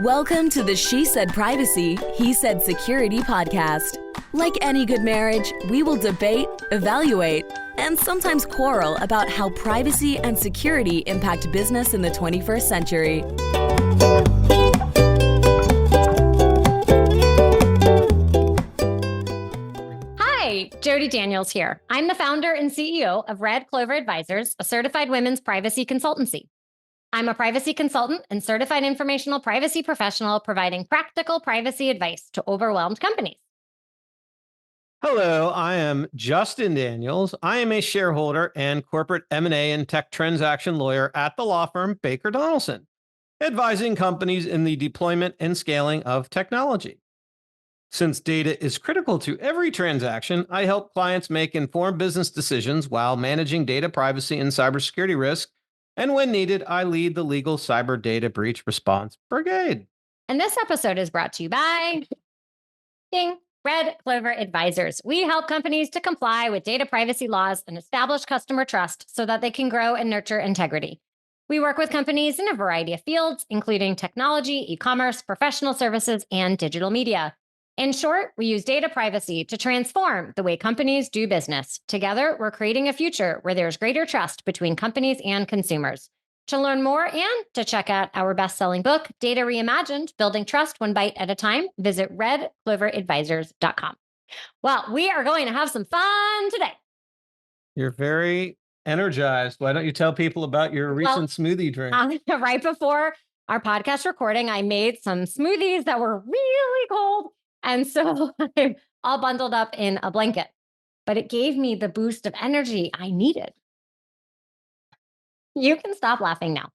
Welcome to the She Said Privacy, He Said Security podcast. Like any good marriage, we will debate, evaluate, and sometimes quarrel about how privacy and security impact business in the 21st century. Hi, Jody Daniels here. I'm the founder and CEO of Clover Advisors, a certified women's privacy consultancy. I'm a privacy consultant and certified informational privacy professional providing practical privacy advice to overwhelmed companies. Hello, I am Justin Daniels. I am a shareholder and corporate M&A and tech transaction lawyer at the law firm Baker Donaldson, advising companies in the deployment and scaling of technology. Since data is critical to every transaction, I help clients make informed business decisions while managing data privacy and cybersecurity risk. And when needed, I lead the legal cyber data breach response brigade. And this episode is brought to you by Ding, Clover Advisors. We help companies to comply with data privacy laws and establish customer trust so that they can grow and nurture integrity. We work with companies in a variety of fields, including technology, e-commerce, professional services, and digital media. In short, we use data privacy to transform the way companies do business. Together, we're creating a future where there's greater trust between companies and consumers. To learn more and to check out our best-selling book, Data Reimagined, Building Trust One Bite at a Time, visit redcloveradvisors.com. Well, we are going to have some fun today. You're very energized. Why don't you tell people about your recent smoothie drink? Right before our podcast recording, I made some smoothies that were really cold. And so I'm all bundled up in a blanket, but it gave me the boost of energy I needed. You can stop laughing now.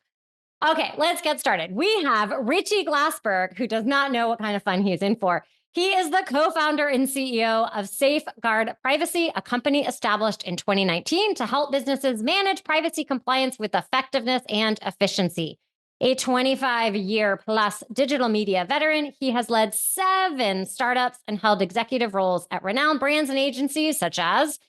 Okay, let's get started. We have Richy Glassberg, who does not know what kind of fun he's in for. He is the co-founder and CEO of Safeguard Privacy, a company established in 2019 to help businesses manage privacy compliance with effectiveness and efficiency. A 25-year plus digital media veteran, he has led 7 startups and held executive roles at renowned brands and agencies such as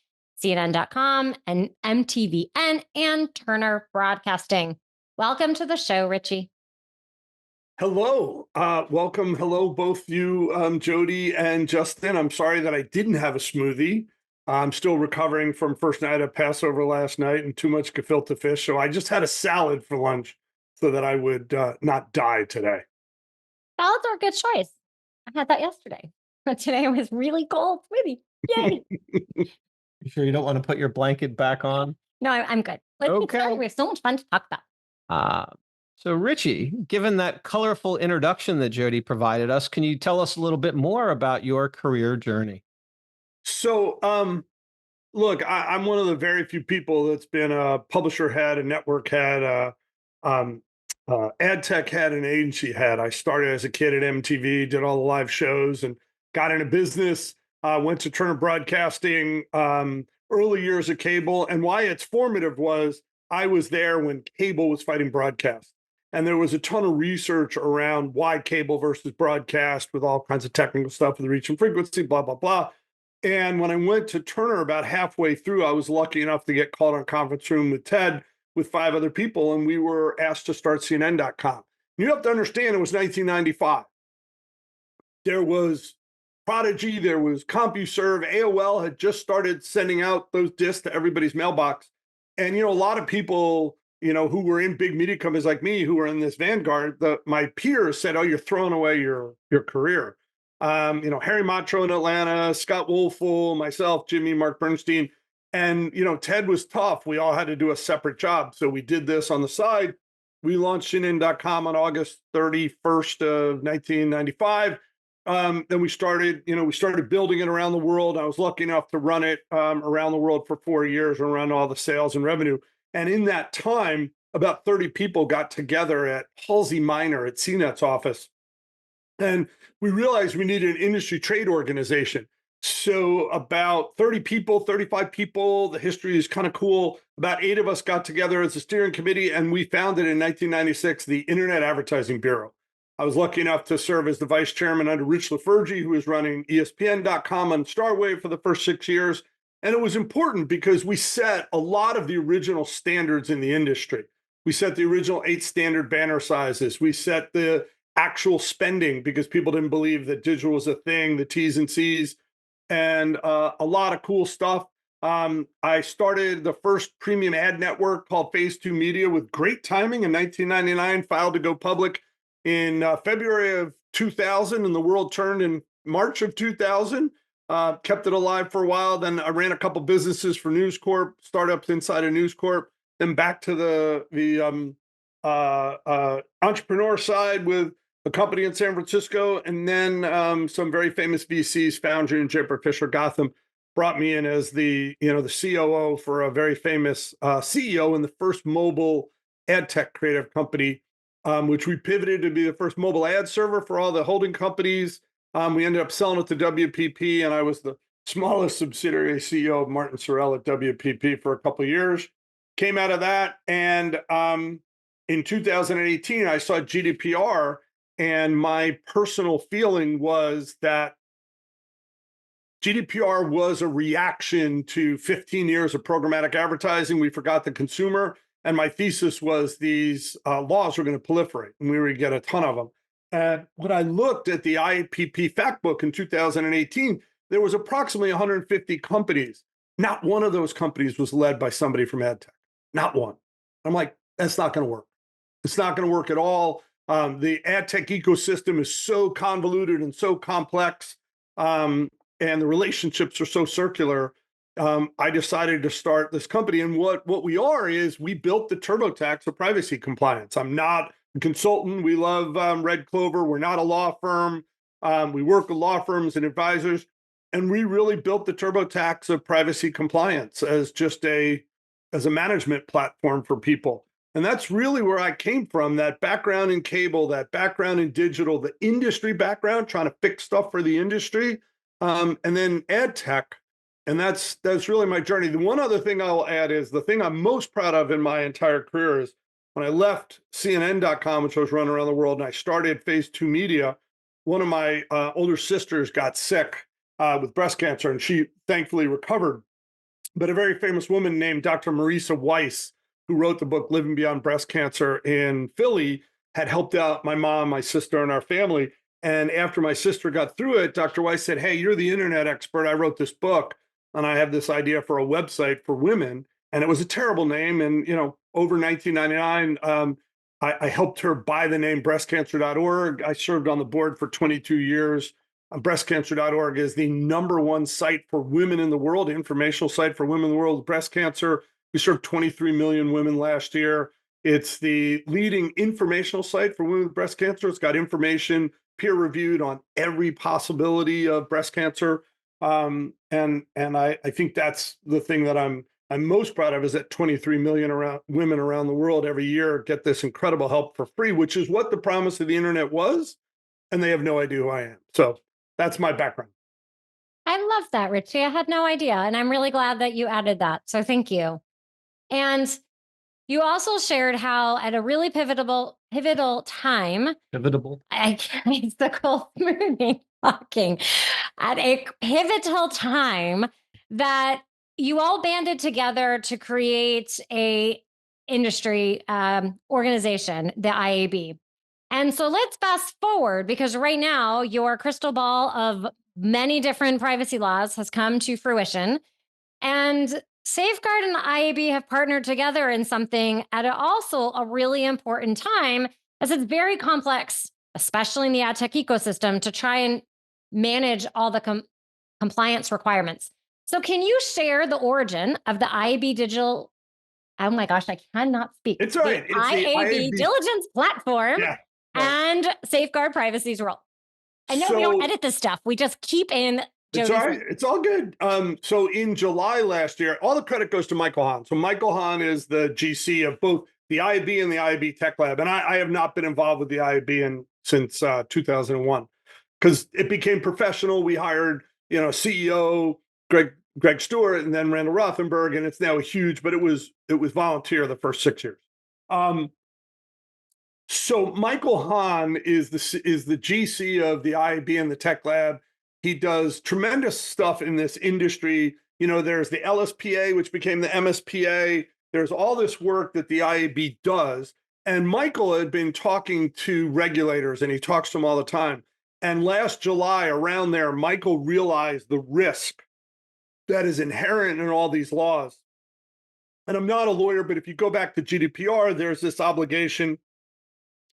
CNN.com and MTVN and Turner Broadcasting. Welcome to the show, Richy. Hello. Welcome. Hello, both you, Jody and Justin. I'm sorry that I didn't have a smoothie. I'm still recovering from first night of Passover last night and too much gefilte fish. So I just had a salad for lunch so that I would not die today. Salads are a good choice. I had that yesterday. But today it was really cold smoothie. Yay. You sure you don't want to put your blanket back on? No, I'm good. Okay. We have so much fun to talk about. So Richy, given that colorful introduction that Jody provided us, can you tell us a little bit more about your career journey? So, look, I'm one of the very few people that's been a publisher head, a network head, AdTech head, an agency head. I started as a kid at MTV, did all the live shows, and got into business. Went to Turner Broadcasting, early years of cable. And why it's formative was I was there when cable was fighting broadcast. And there was a ton of research around why cable versus broadcast with all kinds of technical stuff with reach and frequency, blah, blah, blah. And when I went to Turner about halfway through, I was lucky enough to get called on a conference room with Ted with 5 other people, and we were asked to start CNN.com. You have to understand it was 1995. There was Prodigy, there was CompuServe, AOL had just started sending out those disks to everybody's mailbox. And, a lot of people, who were in big media companies like me, who were in this vanguard, my peers said, oh, you're throwing away your career. Harry Matro in Atlanta, Scott Wolfel, myself, Jimmy, Mark Bernstein. And, Ted was tough. We all had to do a separate job. So we did this on the side. We launched CNN.com on August 31st of 1995. Then we started building it around the world. I was lucky enough to run it around the world for 4 years and run all the sales and revenue. And in that time, about 30 people got together at Halsey Minor at CNET's office. And we realized we needed an industry trade organization. So about 30 people, 35 people, the history is kind of cool. About 8 of us got together as a steering committee, and we founded in 1996 the Internet Advertising Bureau. I was lucky enough to serve as the vice chairman under Rich LaFergie, who was running ESPN.com on Starwave for the first 6 years. And it was important because we set a lot of the original standards in the industry. We set the original 8 standard banner sizes. We set the actual spending because people didn't believe that digital was a thing, the T's and C's, and a lot of cool stuff. I started the first premium ad network called Phase 2 Media with great timing in 1999, filed to go public in February of 2000, and the world turned in March of 2000. Kept it alive for a while. Then I ran a couple businesses for News Corp, startups inside of News Corp, then back to the entrepreneur side with a company in San Francisco, and then some very famous VCs, Foundry and Japer Fisher Gotham, brought me in as the COO for a very famous CEO in the first mobile ad tech creative company, which we pivoted to be the first mobile ad server for all the holding companies. We ended up selling it to WPP, and I was the smallest subsidiary CEO of Martin Sorrell at WPP for a couple of years. Came out of that, and in 2018, I saw GDPR, and my personal feeling was that GDPR was a reaction to 15 years of programmatic advertising. We forgot the consumer, and my thesis was these laws were going to proliferate, and we were going to get a ton of them. And when I looked at the IPP fact book in 2018, there was approximately 150 companies. Not one of those companies was led by somebody from AdTech. Not one. I'm like, that's not going to work. It's not going to work at all. The AdTech ecosystem is so convoluted and so complex, and the relationships are so circular. I decided to start this company. And what we are is we built the TurboTax of privacy compliance. I'm not a consultant. We love Red Clover. We're not a law firm. We work with law firms and advisors. And we really built the TurboTax of privacy compliance as just as a management platform for people. And that's really where I came from, that background in cable, that background in digital, the industry background, trying to fix stuff for the industry, and then ad tech. And that's really my journey. The one other thing I'll add is the thing I'm most proud of in my entire career is when I left CNN.com, which I was running around the world, and I started Phase 2 Media, one of my older sisters got sick with breast cancer, and she thankfully recovered. But a very famous woman named Dr. Marisa Weiss, who wrote the book Living Beyond Breast Cancer in Philly, had helped out my mom, my sister, and our family. And after my sister got through it, Dr. Weiss said, "Hey, you're the internet expert. I wrote this book, and I have this idea for a website for women." And it was a terrible name. And, over 1999, I helped her buy the name breastcancer.org. I served on the board for 22 years. Breastcancer.org is the #1 site for women in the world, informational site for women in the world with breast cancer. We served 23 million women last year. It's the leading informational site for women with breast cancer. It's got information peer-reviewed on every possibility of breast cancer. And I think that's the thing that I'm most proud of, is that 23 million women around the world every year get this incredible help for free, which is what the promise of the internet was. And they have no idea who I am. So that's my background. I love that, Richy. I had no idea. And I'm really glad that you added that. So thank you. And you also shared how at a really pivotal time, it's the cold moving talking, at a pivotal time that you all banded together to create a industry organization, the IAB. And so let's fast forward, because right now your crystal ball of many different privacy laws has come to fruition. And Safeguard and the IAB have partnered together in something at also a really important time, as it's very complex, especially in the ad tech ecosystem, to try and manage all the compliance requirements. So can you share the origin of the IAB digital? Oh my gosh, I cannot speak. It's all right. It's IAB Diligence platform, and Safeguard Privacy's role. I know we don't edit this stuff. We just keep in. It's all right. It's all good. So in July last year, all the credit goes to Michael Hahn. So Michael Hahn is the GC of both the IAB and the IAB Tech Lab. And I have not been involved with the IAB since 2001, because it became professional. We hired, CEO Greg Stewart, and then Randall Rothenberg, and it's now huge, but it was volunteer the first 6 years. So Michael Hahn is the GC of the IAB and the Tech Lab. He does tremendous stuff in this industry. There's the LSPA, which became the MSPA. There's all this work that the IAB does. And Michael had been talking to regulators, and he talks to them all the time. And last July, around there, Michael realized the risk that is inherent in all these laws. And I'm not a lawyer, but if you go back to GDPR, there's this obligation.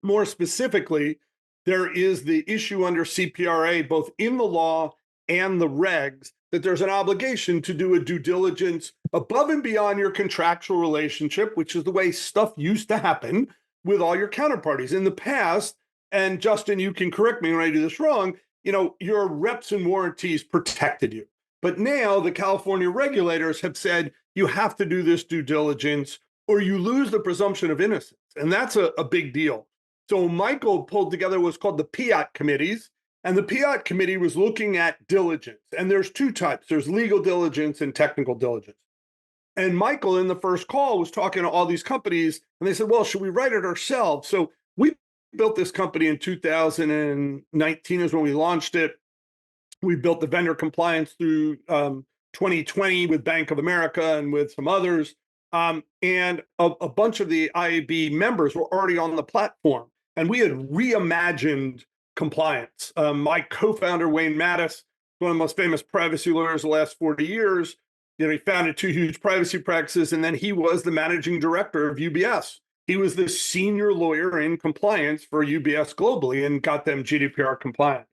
More specifically, there is the issue under CPRA, both in the law and the regs, that there's an obligation to do a due diligence above and beyond your contractual relationship, which is the way stuff used to happen with all your counterparties. In the past, and Justin, you can correct me when I do this wrong, your reps and warranties protected you. But now the California regulators have said you have to do this due diligence or you lose the presumption of innocence. And that's a big deal. So Michael pulled together what's called the PIAT committees, and the PIAT committee was looking at diligence. And there's two types. There's legal diligence and technical diligence. And Michael, in the first call, was talking to all these companies, and they said, well, should we write it ourselves? So we built this company in 2019 is when we launched it. We built the vendor compliance through 2020 with Bank of America and with some others. And a bunch of the IAB members were already on the platform. And we had reimagined compliance. My co-founder, Wayne Mattis, one of the most famous privacy lawyers of the last 40 years, he founded two huge privacy practices, and then he was the managing director of UBS. He was the senior lawyer in compliance for UBS globally and got them GDPR compliant.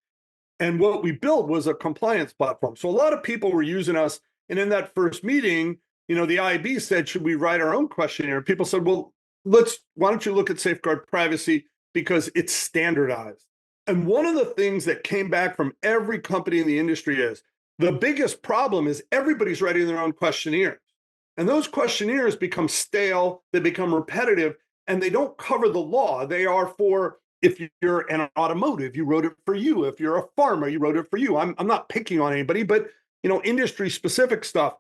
And what we built was a compliance platform. So a lot of people were using us. And in that first meeting, the IAB said, should we write our own questionnaire? People said, well, why don't you look at Safeguard Privacy because it's standardized. And one of the things that came back from every company in the industry is the biggest problem is everybody's writing their own questionnaires. And those questionnaires become stale, they become repetitive, and they don't cover the law. They are for, if you're an automotive, you wrote it for you. If you're a farmer, you wrote it for you. I'm not picking on anybody, but industry specific stuff.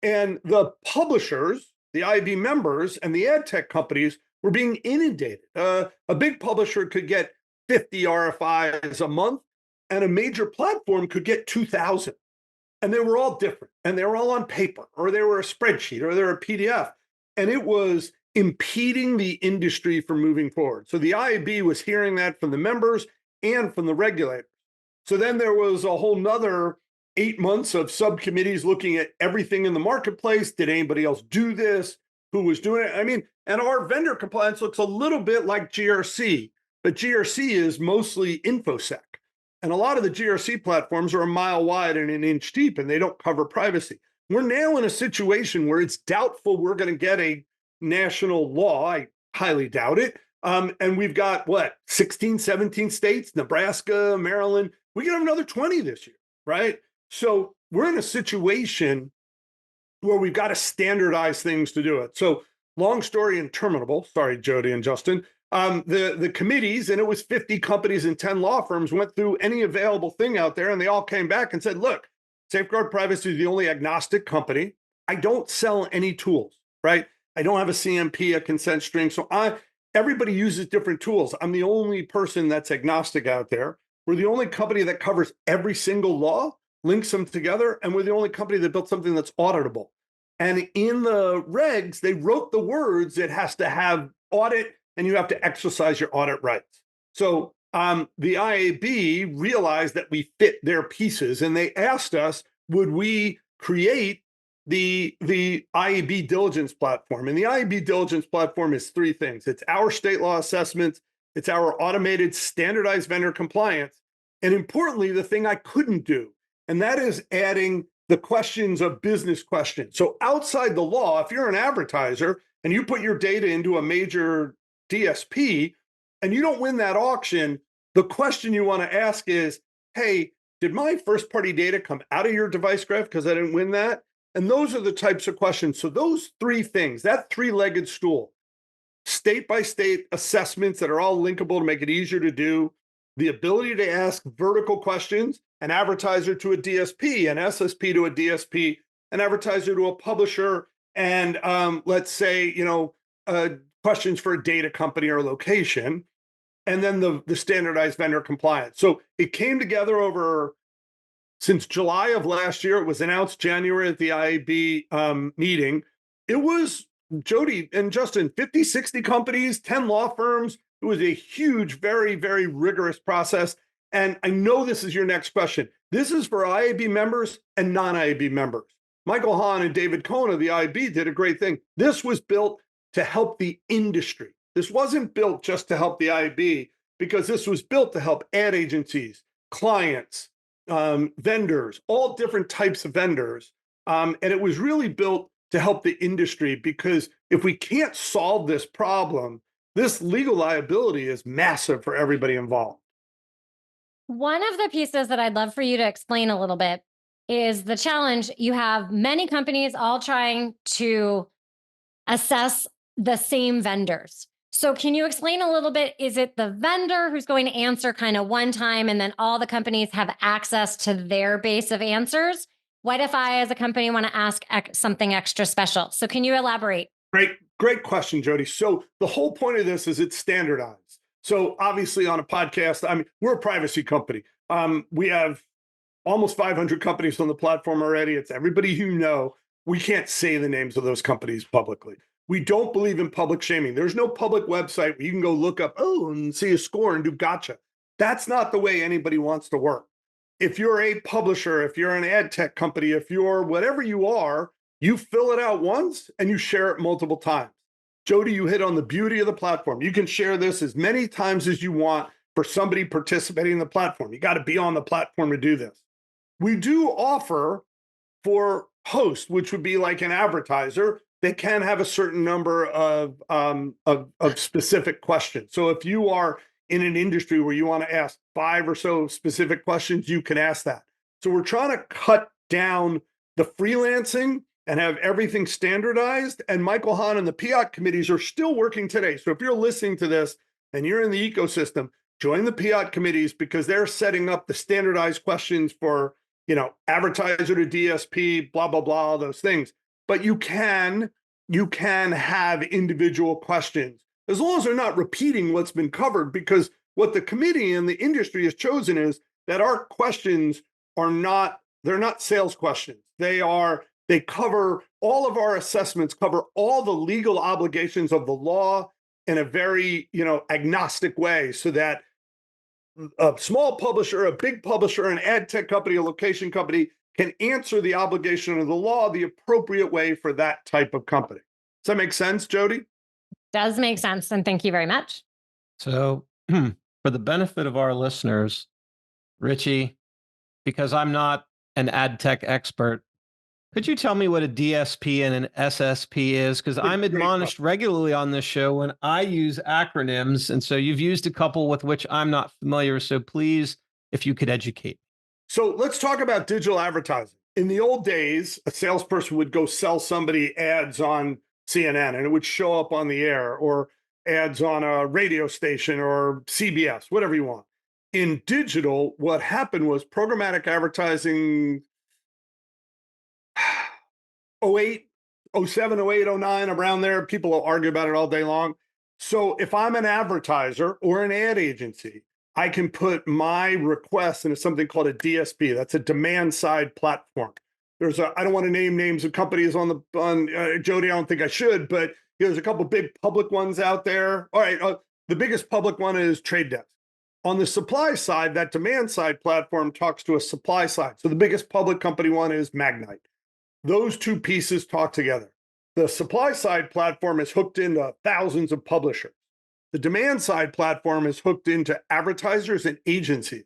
And the publishers, the IAB members, and the AdTech companies were being inundated. A big publisher could get 50 RFIs a month, and a major platform could get 2,000. And they were all different, and they were all on paper, or they were a spreadsheet, or they were a PDF. And it was impeding the industry from moving forward. So the IAB was hearing that from the members and from the regulators. So then there was a whole nother 8 months of subcommittees looking at everything in the marketplace. Did anybody else do this? Who was doing it? And our vendor compliance looks a little bit like GRC, but GRC is mostly InfoSec. And a lot of the GRC platforms are a mile wide and an inch deep, and they don't cover privacy. We're now in a situation where it's doubtful we're going to get a national law. I highly doubt it. And we've got, 16, 17 states, Nebraska, Maryland. We can have another 20 this year, right? So we're in a situation where we've got to standardize things to do it. So long story interminable. Sorry, Jody and Justin. The committees, and it was 50 companies and 10 law firms, went through any available thing out there, and they all came back and said, look, Safeguard Privacy is the only agnostic company. I don't sell any tools, right? I don't have a CMP, a consent string. So everybody uses different tools. I'm the only person that's agnostic out there. We're the only company that covers every single law, links them together, and we're the only company that built something that's auditable. And in the regs, they wrote the words, it has to have audit, and you have to exercise your audit rights. So the IAB realized that we fit their pieces, and they asked us, would we create the IAB Diligence platform? And the IAB Diligence platform is three things. It's our state law assessments, it's our automated standardized vendor compliance, and importantly, the thing I couldn't do, and that is adding the questions of business questions. So outside the law, if you're an advertiser and you put your data into a major DSP and you don't win that auction, the question you want to ask is, hey, did my first party data come out of your device graph because I didn't win that? And those are the types of questions. So those three things, that three-legged stool, state by state assessments that are all linkable to make it easier to do, the ability to ask vertical questions, an advertiser to a DSP, an SSP to a DSP, an advertiser to a publisher, and let's say, questions for a data company or location, and then the standardized vendor compliance. So it came together since July of last year. It was announced January at the IAB meeting. It was Jody and Justin, 50, 60 companies, 10 law firms. It was a huge, very, very rigorous process. And I know this is your next question. This is for IAB members and non-IAB members. Michael Hahn and David Cohn of the IAB did a great thing. This was built to help the industry. This wasn't built just to help the IAB, because this was built to help ad agencies, clients, vendors, all different types of vendors. And it was really built to help the industry, because if we can't solve this problem, this legal liability is massive for everybody involved. One of the pieces that I'd love for you to explain a little bit is the challenge. You have many companies all trying to assess the same vendors. So can you explain a little bit, is it the vendor who's going to answer kind of one time and then all the companies have access to their base of answers? What if I, as a company, want to ask something extra special? So can you elaborate? Great question, Jody. So the whole point of this is it's standardized. So obviously on a podcast, I mean, we're a privacy company. We have almost 500 companies on the platform already. It's everybody you know. We can't say the names of those companies publicly. We don't believe in public shaming. There's no public website where you can go look up, and see a score and do gotcha. That's not the way anybody wants to work. If you're a publisher, if you're an ad tech company, if you're whatever you are, you fill it out once and you share it multiple times. Jody, you hit on the beauty of the platform. You can share this as many times as you want for somebody participating in the platform. You got to be on the platform to do this. We do offer for hosts, which would be like an advertiser, they can have a certain number of specific questions. So if you are in an industry where you want to ask 5 or so specific questions, you can ask that. So we're trying to cut down the freelancing and have everything standardized. And Michael Hahn and the PIAT committees are still working today. So if you're listening to this and you're in the ecosystem, join the PIAT committees, because they're setting up the standardized questions for, advertiser to DSP, blah, blah, blah, all those things. But you can have individual questions as long as they're not repeating what's been covered, because what the committee and the industry has chosen is that our questions they're not sales questions. They cover all of our assessments, cover all the legal obligations of the law in a very, agnostic way, so that a small publisher, a big publisher, an ad tech company, a location company can answer the obligation of the law the appropriate way for that type of company. Does that make sense, Jody? Does make sense. And thank you very much. So for the benefit of our listeners, Richy, because I'm not an ad tech expert, could you tell me what a DSP and an SSP is? Because I'm admonished regularly on this show when I use acronyms. And so you've used a couple with which I'm not familiar. So please, if you could educate. So let's talk about digital advertising. In the old days, a salesperson would go sell somebody ads on CNN and it would show up on the air, or ads on a radio station or CBS, whatever you want. In digital, what happened was programmatic advertising 08, 07, 08, 09, around there. People will argue about it all day long. So if I'm an advertiser or an ad agency, I can put my request into something called a DSP. That's a demand side platform. I don't want to name names of companies on Jody, I don't think I should, but there's a couple big public ones out there. All right, the biggest public one is Trade Desk. On the supply side, that demand side platform talks to a supply side. So the biggest public company one is Magnite. Those two pieces talk together. The supply side platform is hooked into thousands of publishers. The demand side platform is hooked into advertisers and agencies,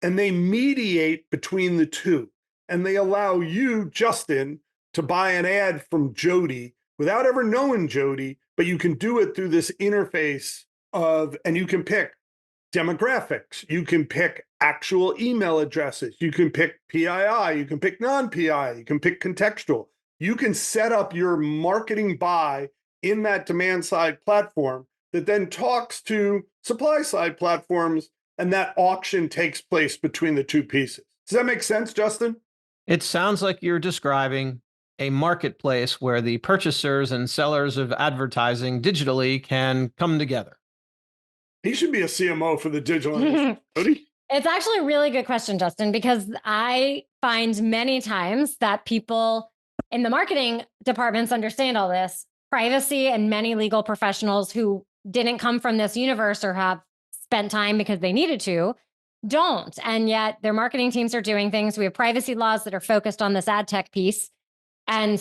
and they mediate between the two. And they allow you, Justin, to buy an ad from Jody without ever knowing Jody, but you can do it through this interface and you can pick demographics, you can pick actual email addresses, you can pick PII, you can pick non-PII, you can pick contextual. You can set up your marketing buy in that demand side platform that then talks to supply side platforms, and that auction takes place between the two pieces. Does that make sense, Justin? It sounds like you're describing a marketplace where the purchasers and sellers of advertising digitally can come together. He should be a CMO for the digital industry. It's actually a really good question, Justin, because I find many times that people in the marketing departments understand all this, privacy, and many legal professionals who didn't come from this universe or have spent time because they needed to don't. And yet their marketing teams are doing things. We have privacy laws that are focused on this ad tech piece, and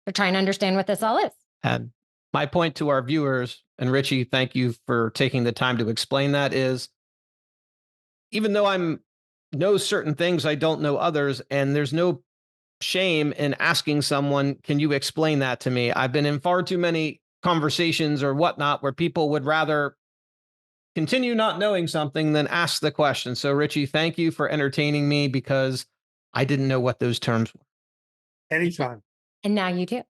they're trying to understand what this all is. And my point to our viewers, and Richy, thank you for taking the time to explain that, is even though I'm know certain things, I don't know others, and there's no shame in asking someone, can you explain that to me? I've been in far too many conversations or whatnot where people would rather continue not knowing something than ask the question. So Richy, thank you for entertaining me because I didn't know what those terms were. Anytime. And now you do.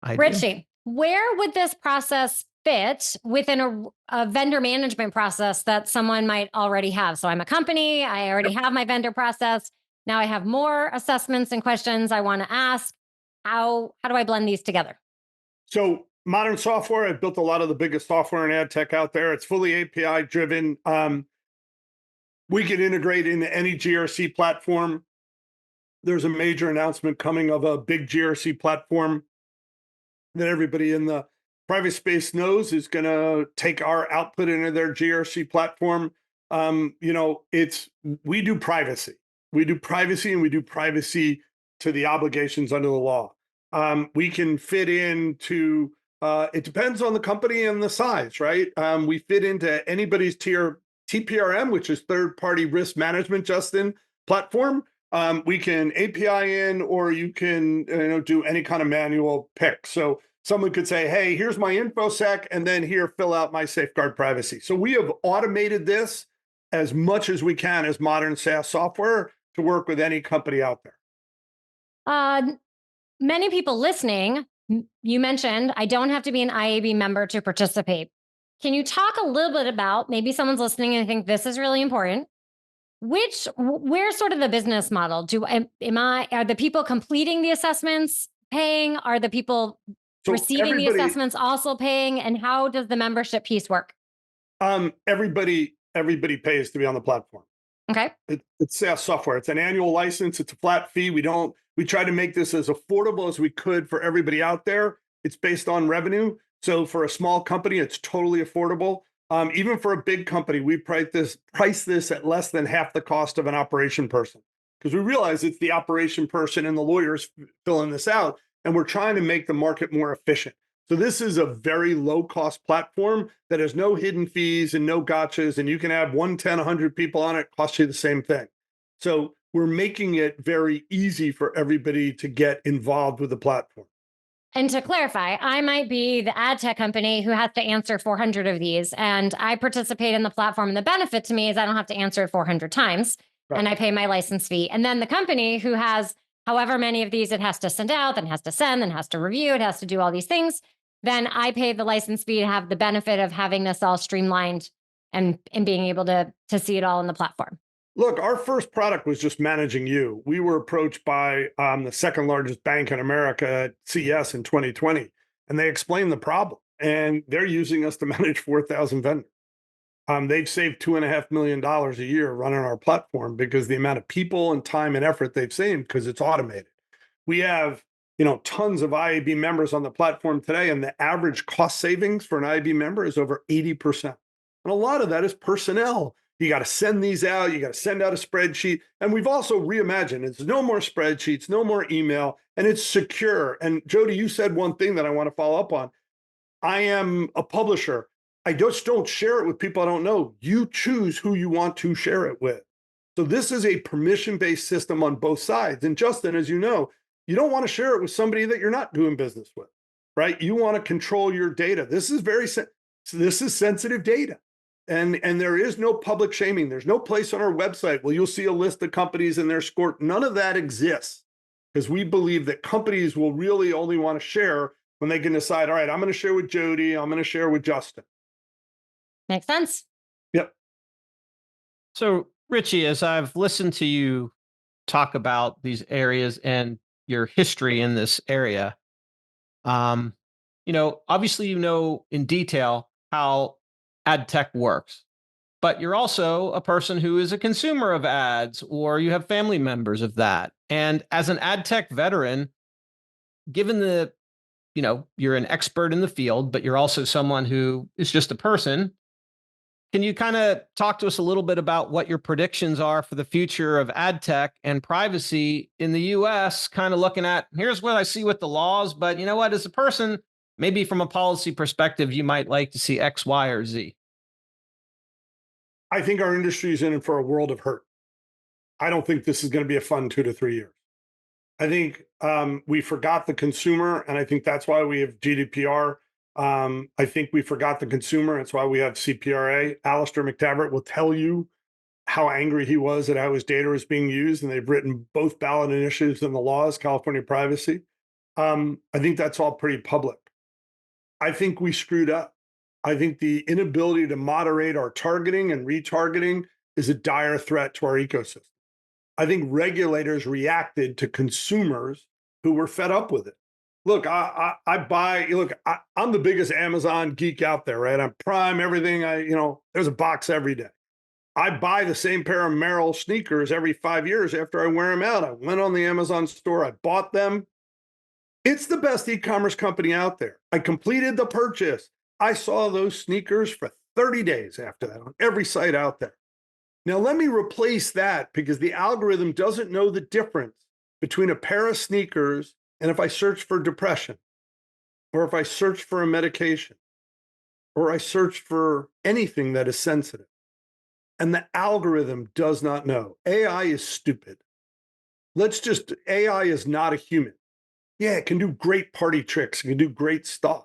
I do. Richy, where would this process fit within a vendor management process that someone might already have? So I'm a company, I already have my vendor process. Now I have more assessments and questions I want to ask. How do I blend these together? So modern software, I've built a lot of the biggest software and ad tech out there. It's fully API driven. We can integrate into any GRC platform. There's a major announcement coming of a big GRC platform that everybody in the private space knows is going to take our output into their GRC platform. We do privacy. We do privacy, and we do privacy to the obligations under the law. We can fit into, it depends on the company and the size, right? We fit into anybody's TPRM, which is third-party risk management, Justin, platform. We can API in, or you can do any kind of manual pick. So someone could say, hey, here's my InfoSec, and then here, fill out my safeguard privacy. So we have automated this as much as we can as modern SaaS software to work with any company out there. Many people listening, you mentioned, I don't have to be an IAB member to participate. Can you talk a little bit about, maybe someone's listening and I think this is really important. Where's sort of the business model? Are the people completing the assessments paying? Are the people receiving the assessments also paying? And how does the membership piece work? Everybody pays to be on the platform. Okay. It's SaaS software. It's an annual license. It's a flat fee. We try to make this as affordable as we could for everybody out there. It's based on revenue. So for a small company, it's totally affordable. Even for a big company, we price this at less than half the cost of an operation person, because we realize it's the operation person and the lawyers filling this out, and we're trying to make the market more efficient. So this is a very low cost platform that has no hidden fees and no gotchas, and you can have 100 people on it, cost you the same thing. So we're making it very easy for everybody to get involved with the platform. And to clarify, I might be the ad tech company who has to answer 400 of these, and I participate in the platform. And the benefit to me is I don't have to answer it 400 times, right, and I pay my license fee. And then the company who has however many of these it has to send out, then has to send, then has to review, it has to do all these things, then I pay the license fee to have the benefit of having this all streamlined and being able to see it all in the platform. Look, our first product was just managing you. We were approached by the second largest bank in America at CES in 2020, and they explained the problem. And they're using us to manage 4,000 vendors. They've saved $2.5 million a year running our platform because the amount of people and time and effort they've saved because it's automated. We have tons of IAB members on the platform today, and the average cost savings for an IAB member is over 80%. And a lot of that is personnel. You got to send these out. You got to send out a spreadsheet. And we've also reimagined. It's no more spreadsheets, no more email, and it's secure. And Jody, you said one thing that I want to follow up on. I am a publisher. I just don't share it with people I don't know. You choose who you want to share it with. So this is a permission-based system on both sides. And Justin, as you know, you don't want to share it with somebody that you're not doing business with, right? You want to control your data. This is sensitive data. And there is no public shaming. There's no place on our website where you'll see a list of companies and their score. None of that exists, because we believe that companies will really only want to share when they can decide, all right, I'm going to share with Jody, I'm going to share with Justin. Makes sense. Yep. So Richy, as I've listened to you talk about these areas and your history in this area, obviously in detail how ad tech works, but you're also a person who is a consumer of ads, or you have family members of that. And as an ad tech veteran, given the you're an expert in the field, but you're also someone who is just a person. Can you kind of talk to us a little bit about what your predictions are for the future of ad tech and privacy in the US? Kind of looking at, here's what I see with the laws, but you know what, as a person, maybe from a policy perspective, you might like to see X, Y, or Z. I think our industry is in it for a world of hurt. I don't think this is going to be a fun 2 to 3 years. I think we forgot the consumer, and I think that's why we have GDPR. I think we forgot the consumer. That's why we have CPRA. Alistair McTavish will tell you how angry he was at how his data was being used, and they've written both ballot initiatives and the laws, California privacy. I think that's all pretty public. I think we screwed up. I think the inability to moderate our targeting and retargeting is a dire threat to our ecosystem. I think regulators reacted to consumers who were fed up with it. Look, I'm the biggest Amazon geek out there, right? I'm Prime, everything. There's a box every day. I buy the same pair of Merrell sneakers every 5 years after I wear them out. I went on the Amazon store, I bought them. It's the best e-commerce company out there. I completed the purchase. I saw those sneakers for 30 days after that on every site out there. Now, let me replace that because the algorithm doesn't know the difference between a pair of sneakers and if I search for depression, or if I search for a medication, or I search for anything that is sensitive. And the algorithm does not know. AI is stupid. AI is not a human. Yeah, it can do great party tricks, it can do great stuff,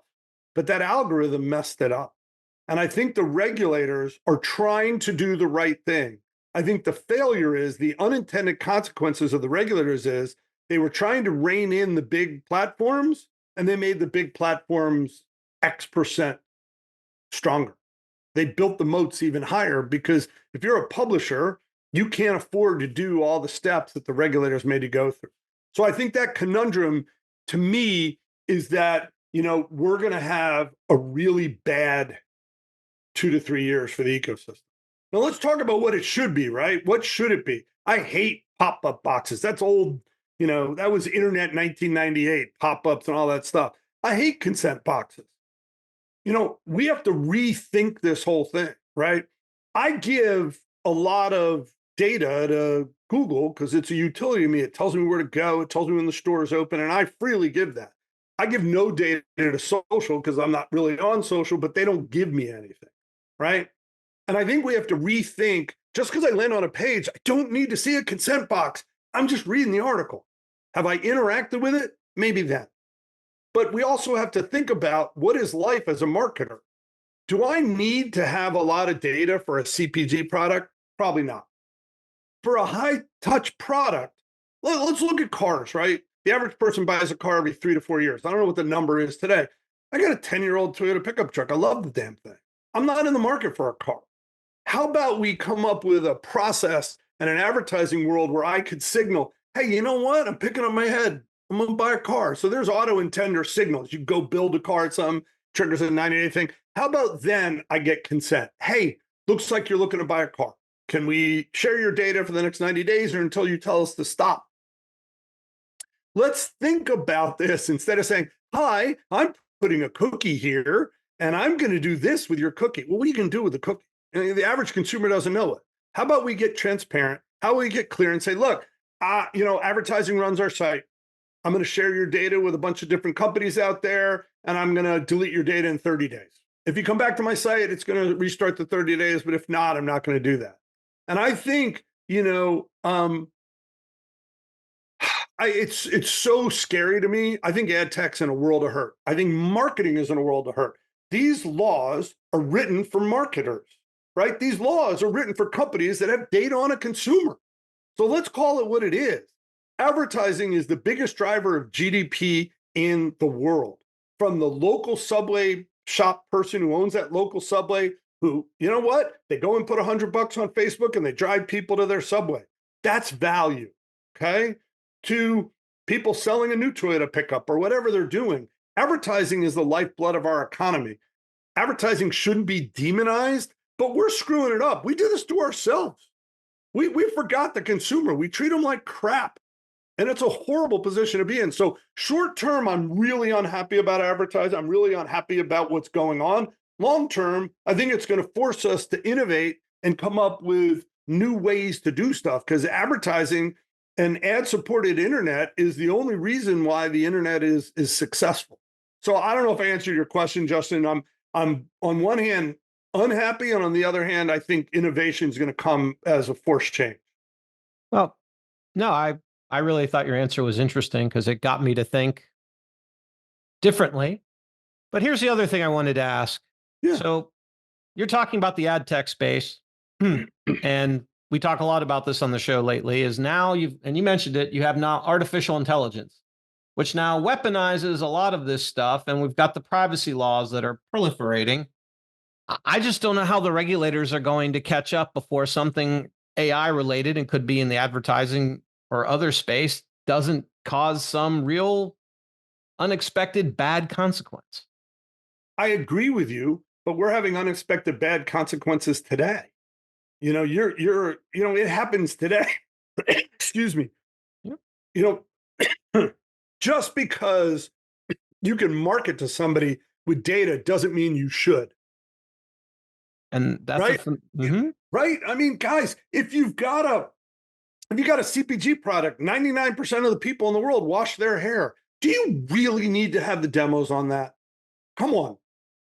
but that algorithm messed it up. And I think the regulators are trying to do the right thing. I think the failure is the unintended consequences of the regulators is they were trying to rein in the big platforms and they made the big platforms X% stronger. They built the moats even higher because if you're a publisher, you can't afford to do all the steps that the regulators made you go through. So I think that conundrum to me is that, we're going to have a really bad 2 to 3 years for the ecosystem. Now let's talk about what it should be, right? What should it be? I hate pop-up boxes. That's old, that was internet 1998, pop-ups and all that stuff. I hate consent boxes. We have to rethink this whole thing, right? I give a lot of data to Google because it's a utility to me. It tells me where to go. It tells me when the store is open, and I freely give that. I give no data to social because I'm not really on social, but they don't give me anything, right? And I think we have to rethink, just because I land on a page, I don't need to see a consent box. I'm just reading the article. Have I interacted with it? Maybe then. But we also have to think about what is life as a marketer. Do I need to have a lot of data for a CPG product? Probably not. For a high-touch product, let's look at cars, right? The average person buys a car every 3 to 4 years. I don't know what the number is today. I got a 10-year-old Toyota pickup truck. I love the damn thing. I'm not in the market for a car. How about we come up with a process and an advertising world where I could signal, hey, you know what? I'm picking up my head. I'm going to buy a car. So there's auto intender signals. You go build a car at some, triggers a 90-day thing. How about then I get consent? Hey, looks like you're looking to buy a car. Can we share your data for the next 90 days or until you tell us to stop? Let's think about this instead of saying, hi, I'm putting a cookie here and I'm going to do this with your cookie. Well, what are you going to do with the cookie? And the average consumer doesn't know it. How about we get transparent? How will we get clear and say, look, advertising runs our site. I'm going to share your data with a bunch of different companies out there, and I'm going to delete your data in 30 days. If you come back to my site, it's going to restart the 30 days, but if not, I'm not going to do that. And I think, it's so scary to me. I think ad tech's in a world of hurt. I think marketing is in a world of hurt. These laws are written for marketers, right? These laws are written for companies that have data on a consumer. So let's call it what it is. Advertising is the biggest driver of GDP in the world. From the local subway shop person who owns that local subway, who, you know what? They go and put $100 on Facebook and they drive people to their subway. That's value, okay? To people selling a new Toyota pickup or whatever they're doing. Advertising is the lifeblood of our economy. Advertising shouldn't be demonized, but we're screwing it up. We do this to ourselves. We forgot the consumer. We treat them like crap. And it's a horrible position to be in. So short term, I'm really unhappy about advertising. I'm really unhappy about what's going on. Long term, I think it's going to force us to innovate and come up with new ways to do stuff, because advertising and ad-supported internet is the only reason why the internet is successful. So I don't know if I answered your question, Justin. I'm on one hand unhappy, and on the other hand, I think innovation is going to come as a force change. Well, no, I really thought your answer was interesting because it got me to think differently. But here's the other thing I wanted to ask. Yeah. So you're talking about the ad tech space, and we talk a lot about this on the show lately, is now you mentioned it, you have now artificial intelligence, which now weaponizes a lot of this stuff. And we've got the privacy laws that are proliferating. I just don't know how the regulators are going to catch up before something AI related, and could be in the advertising or other space, doesn't cause some real unexpected bad consequence. I agree with you, but we're having unexpected bad consequences today. It happens today. Excuse me. Yep. Just because you can market to somebody with data doesn't mean you should. And that's right. Right. I mean, guys, if you've got a CPG product, 99% of the people in the world wash their hair. Do you really need to have the demos on that? Come on.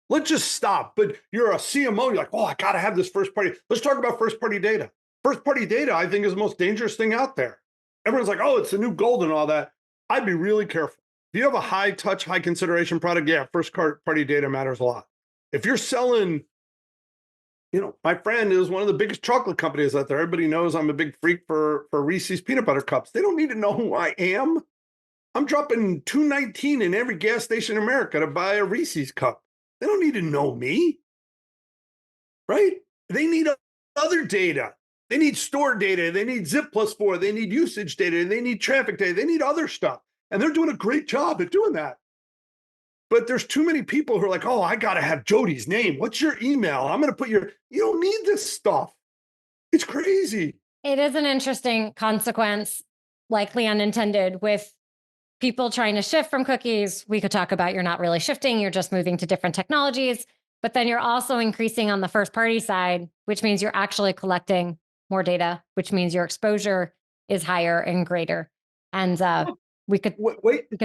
Let's just stop. But you're a CMO. You're like, oh, I got to have this first party. Let's talk about first party data. First party data, I think, is the most dangerous thing out there. Everyone's like, oh, it's the new gold and all that. I'd be really careful. If you have a high touch, high consideration product, yeah, first party data matters a lot. If you're selling, my friend is one of the biggest chocolate companies out there. Everybody knows I'm a big freak for Reese's peanut butter cups. They don't need to know who I am. I'm dropping $2.19 in every gas station in America to buy a Reese's cup. They don't need to know me, right? They need other data. They need store data. They need Zip+4. They need usage data. They need traffic data. They need other stuff. And they're doing a great job at doing that. But there's too many people who are like, oh, I got to have Jody's name. What's your email? I'm going to put you don't need this stuff. It's crazy. It is an interesting consequence, likely unintended, with people trying to shift from cookies. We could talk about you're not really shifting, you're just moving to different technologies, but then you're also increasing on the first party side, which means you're actually collecting more data, which means your exposure is higher and greater. And we could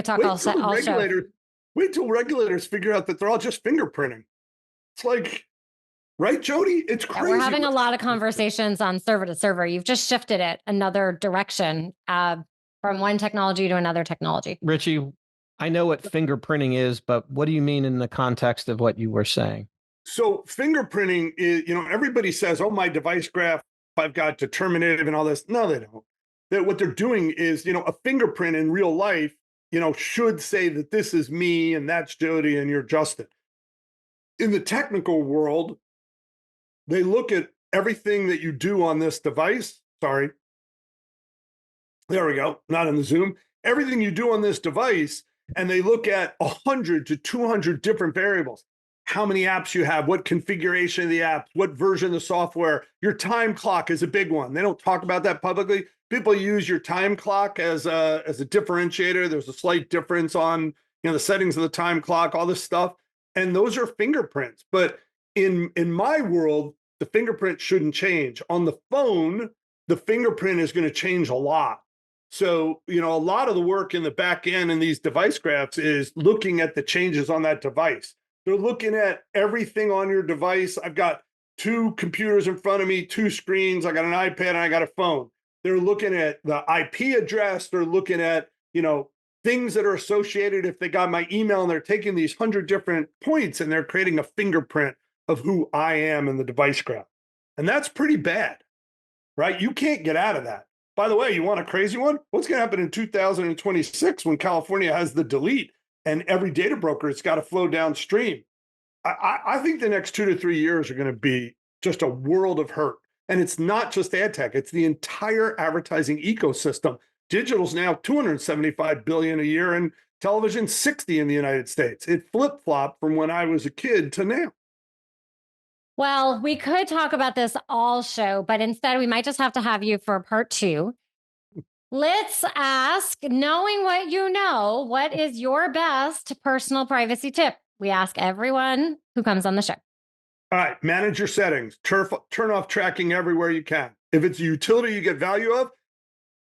talk all show. Wait till regulators figure out that they're all just fingerprinting. It's like, right, Jody? It's crazy. Yeah, we're having a lot of conversations on server to server. You've just shifted it another direction. From one technology to another technology. Richy, I know what fingerprinting is, but what do you mean in the context of what you were saying? So fingerprinting is, everybody says, oh, my device graph, I've got determinative and all this. No, they don't. What they're doing is, a fingerprint in real life, should say that this is me and that's Jody and you're Justin. In the technical world, they look at everything that you do on this device. Sorry. There we go. Not in the Zoom. Everything you do on this device, and they look at 100 to 200 different variables. How many apps you have, what configuration of the app, what version of the software. Your time clock is a big one. They don't talk about that publicly. People use your time clock as a differentiator. There's a slight difference on the settings of the time clock, all this stuff. And those are fingerprints. But in my world, the fingerprint shouldn't change. On the phone, the fingerprint is going to change a lot. So, a lot of the work in the back end in these device graphs is looking at the changes on that device. They're looking at everything on your device. I've got 2 computers in front of me, 2 screens. I got an iPad and I got a phone. They're looking at the IP address. They're looking at, things that are associated. If they got my email, and they're taking these 100 different points and they're creating a fingerprint of who I am in the device graph. And that's pretty bad, right? You can't get out of that. By the way, you want a crazy one? What's going to happen in 2026 when California has the delete and every data broker has got to flow downstream? I think the next 2 to 3 years are going to be just a world of hurt. And it's not just ad tech, it's the entire advertising ecosystem. Digital's now $275 billion a year and television 60 in the United States. It flip-flopped from when I was a kid to now. Well, we could talk about this all show, but instead we might just have to have you for part 2. Let's ask, knowing what you know, what is your best personal privacy tip? We ask everyone who comes on the show. All right, manage your settings. Turn off tracking everywhere you can. If it's a utility you get value of,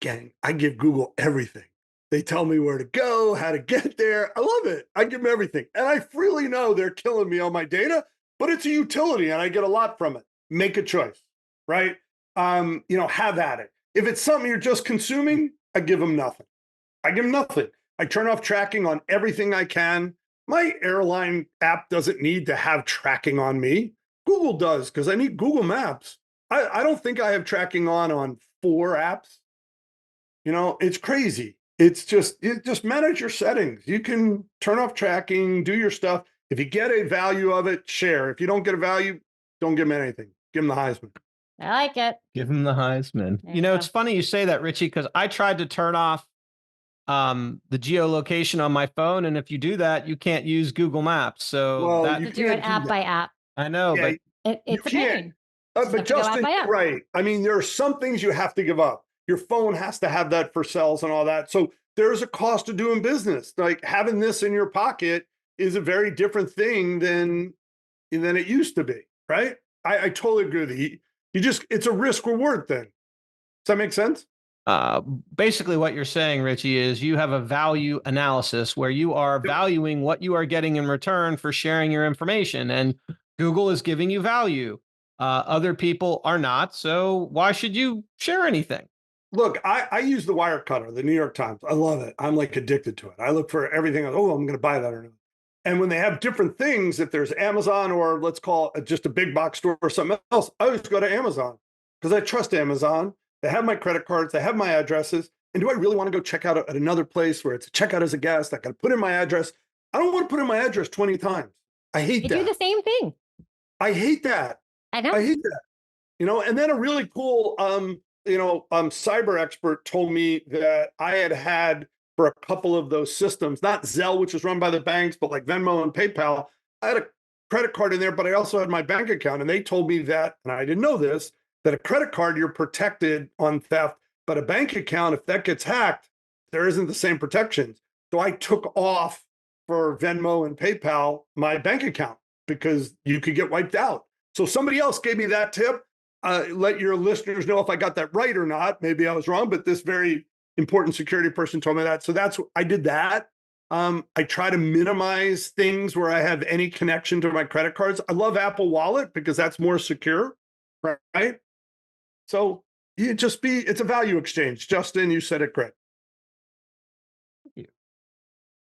gang, I give Google everything. They tell me where to go, how to get there. I love it. I give them everything. And I freely know they're killing me on my data, but it's a utility and I get a lot from it. Make a choice, right? Have at it. If it's something you're just consuming, I give them nothing. I give them nothing. I turn off tracking on everything I can. My airline app doesn't need to have tracking on me. Google does, because I need Google Maps. I don't think I have tracking on 4 apps. It's crazy. It's just manage your settings. You can turn off tracking, do your stuff. If you get a value of it, share. If you don't get a value, don't give them anything. Give them the Heisman. I like it. Give him the Heisman. It's funny you say that, Richie, because I tried to turn off the geolocation on my phone, and if you do that, you can't use Google Maps. So you do it app by app. I know, yeah, but it's a pain. But Justin, right? I mean, there are some things you have to give up. Your phone has to have that for cells and all that. So there's a cost to doing business. Like having this in your pocket is a very different thing than it used to be, right? I totally agree with you. It's a risk reward thing. Does that make sense? Basically what you're saying, Richie, is you have a value analysis where you are valuing what you are getting in return for sharing your information, and Google is giving you value. Other people are not. So why should you share anything? Look, I use the Wirecutter, the New York Times. I love it. I'm like addicted to it. I look for everything. Oh, I'm going to buy that or not. And when they have different things, if there's Amazon or let's call it just a big box store or something else, I always go to Amazon because I trust Amazon. They have my credit cards. They have my addresses. And do I really want to go check out at another place where it's a checkout as a guest? I got to put in my address. I don't want to put in my address 20 times. I hate that. You do the same thing. I hate that. I know. I hate that. And then a really cool, cyber expert told me that I had for a couple of those systems, not Zelle, which was run by the banks, but like Venmo and PayPal. I had a credit card in there, but I also had my bank account. And they told me that, and I didn't know this, that a credit card, you're protected on theft, but a bank account, if that gets hacked, there isn't the same protections. So I took off for Venmo and PayPal my bank account because you could get wiped out. So somebody else gave me that tip. Let your listeners know if I got that right or not. Maybe I was wrong, but this very important security person told me that. So I did that. I try to minimize things where I have any connection to my credit cards. I love Apple Wallet because that's more secure, right? So it's a value exchange. Justin, you said it great. Thank you.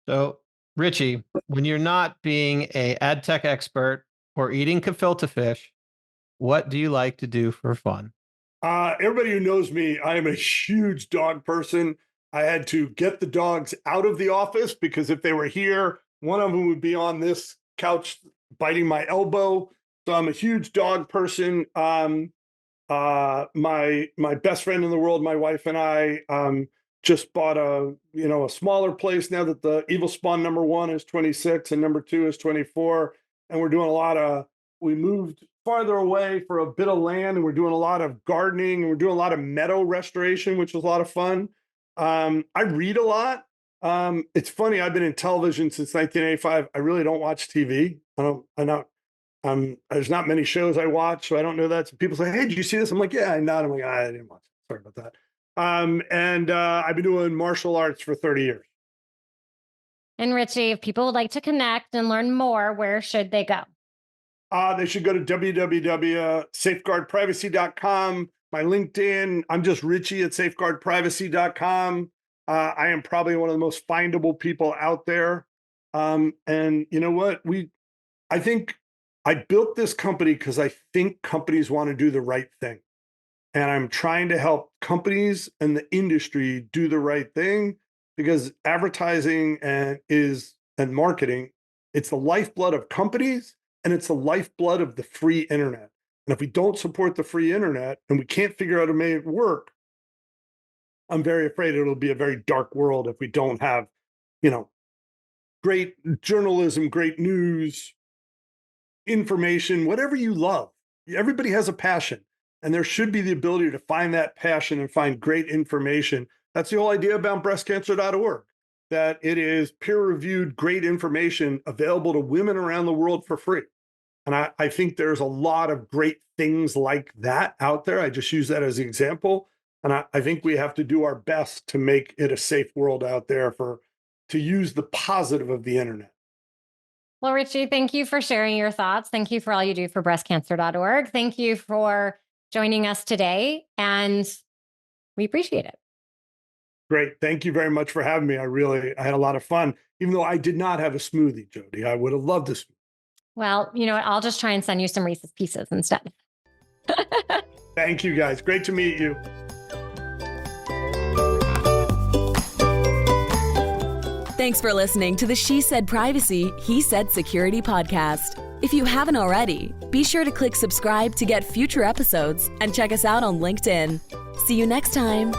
So, Richie, when you're not being a AdTech expert or eating gefilte fish, what do you like to do for fun? Everybody who knows me, I am a huge dog person. I had to get the dogs out of the office because if they were here, one of them would be on this couch biting my elbow. So I'm a huge dog person. My best friend in the world, my wife and I, just bought a smaller place now that the Evil Spawn #1 is 26 and #2 is 24. And we're doing we moved farther away for a bit of land and we're doing a lot of gardening and we're doing a lot of meadow restoration, which was a lot of fun. I read a lot. It's funny. I've been in television since 1985. I really don't watch TV. There's not many shows I watch, so I don't know that. So people say, "Hey, did you see this?" I'm like, "Yeah, I nod." I'm like, "I didn't watch it. Sorry about that." I've been doing martial arts for 30 years. And Richie, if people would like to connect and learn more, where should they go? They should go to www.safeguardprivacy.com. My LinkedIn, I'm just Richy at safeguardprivacy.com. I am probably one of the most findable people out there. And you know what? I think I built this company because I think companies want to do the right thing. And I'm trying to help companies and the industry do the right thing because advertising and marketing, it's the lifeblood of companies and it's the lifeblood of the free internet. And if we don't support the free internet and we can't figure out how to make it work, I'm very afraid it'll be a very dark world if we don't have, great journalism, great news, information, whatever you love. Everybody has a passion, and there should be the ability to find that passion and find great information That's the whole idea about breastcancer.org, that it is peer-reviewed, great information available to women around the world for free. And I think there's a lot of great things like that out there. I just use that as an example. And I think we have to do our best to make it a safe world out there to use the positive of the internet. Well, Richy, thank you for sharing your thoughts. Thank you for all you do for breastcancer.org. Thank you for joining us today, and we appreciate it. Great. Thank you very much for having me. I had a lot of fun, even though I did not have a smoothie, Jody. I would have loved a smoothie. Well, you know what? I'll just try and send you some Reese's Pieces instead. Thank you, guys. Great to meet you. Thanks for listening to the She Said Privacy, He Said Security podcast. If you haven't already, be sure to click subscribe to get future episodes and check us out on LinkedIn. See you next time.